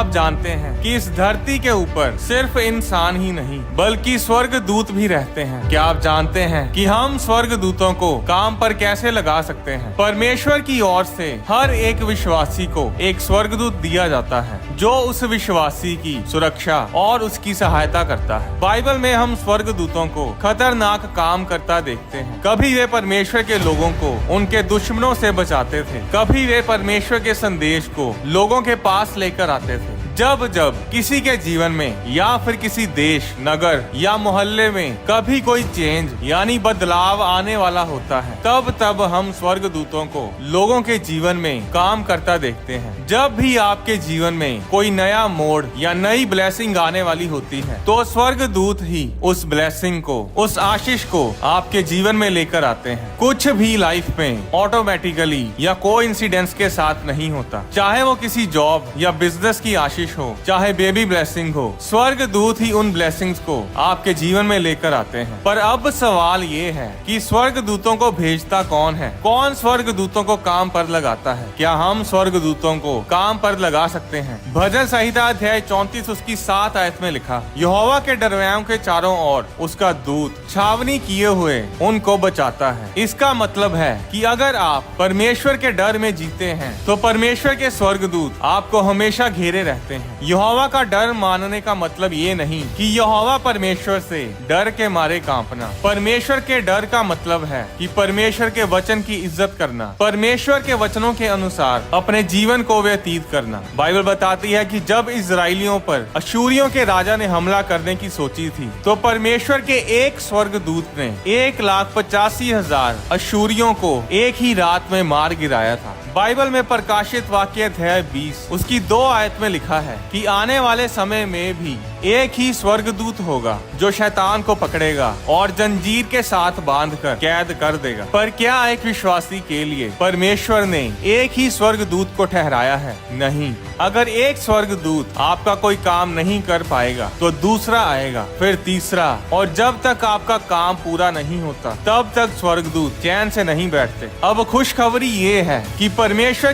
आप जानते हैं कि इस धरती के ऊपर सिर्फ इंसान ही नहीं बल्कि स्वर्ग दूत भी रहते हैं? क्या आप जानते हैं कि हम स्वर्ग दूतों को काम पर कैसे लगा सकते हैं? परमेश्वर की ओर से हर एक विश्वासी को एक स्वर्गदूत दिया जाता है जो उस विश्वासी की सुरक्षा और उसकी सहायता करता है। बाइबल में हम स्वर्ग दूतों को खतरनाक काम करता देखते हैं। कभी वे परमेश्वर के लोगों को उनके दुश्मनों से बचाते थे, कभी वे परमेश्वर के संदेश को लोगों के पास लेकर आते थे। जब जब किसी के जीवन में या फिर किसी देश, नगर या मोहल्ले में कभी कोई चेंज यानी बदलाव आने वाला होता है, तब तब हम स्वर्ग दूतों को लोगों के जीवन में काम करता देखते हैं। जब भी आपके जीवन में कोई नया मोड़ या नई ब्लेसिंग आने वाली होती है, तो स्वर्ग दूत ही उस ब्लेसिंग को, उस आशीष को आपके जीवन में लेकर आते हैं। कुछ भी लाइफ में ऑटोमेटिकली या कोइंसिडेंस के साथ नहीं होता। चाहे वो किसी जॉब या बिजनेस की आशीष हो, चाहे बेबी ब्लेसिंग हो, स्वर्ग दूत ही उन ब्लेसिंग्स को आपके जीवन में लेकर आते हैं। पर अब सवाल ये है कि स्वर्ग दूतों को भेजता कौन है? कौन स्वर्ग दूतों को काम पर लगाता है? क्या हम स्वर्ग दूतों को काम पर लगा सकते हैं? भजन संहिता अध्याय 34 उसकी 7 आयत में लिखा, यहोवा के डरवैयों के चारों ओर उसका दूत छावनी किए हुए उनको बचाता है। इसका मतलब है कि अगर आप परमेश्वर के डर में जीते हैं तो परमेश्वर के स्वर्ग दूत आपको हमेशा घेरे रहते हैं। यहोवा का डर मानने का मतलब ये नहीं कि यहोवा परमेश्वर से डर के मारे कांपना। परमेश्वर के डर का मतलब है कि परमेश्वर के वचन की इज्जत करना, परमेश्वर के वचनों के अनुसार अपने जीवन को व्यतीत करना। बाइबल बताती है कि जब इजराइलियों पर अशूरियों के राजा ने हमला करने की सोची थी, तो परमेश्वर के एक स्वर्गदूत ने 1,85,000 अशूरियों को एक ही रात में मार गिराया था। बाइबल में प्रकाशित वाक्य अध्याय 20 उसकी 2 आयत में लिखा है कि आने वाले समय में भी एक ही स्वर्गदूत होगा जो शैतान को पकड़ेगा और जंजीर के साथ बांधकर कैद कर देगा। पर क्या एक विश्वासी के लिए परमेश्वर ने एक ही स्वर्गदूत को ठहराया है? नहीं। अगर एक स्वर्गदूत आपका कोई काम नहीं कर पाएगा तो दूसरा आएगा, फिर तीसरा, और जब तक आपका काम पूरा नहीं होता तब तक स्वर्गदूत चैन से नहीं बैठते। अब खुशखबरी ये है कि परमेश्वर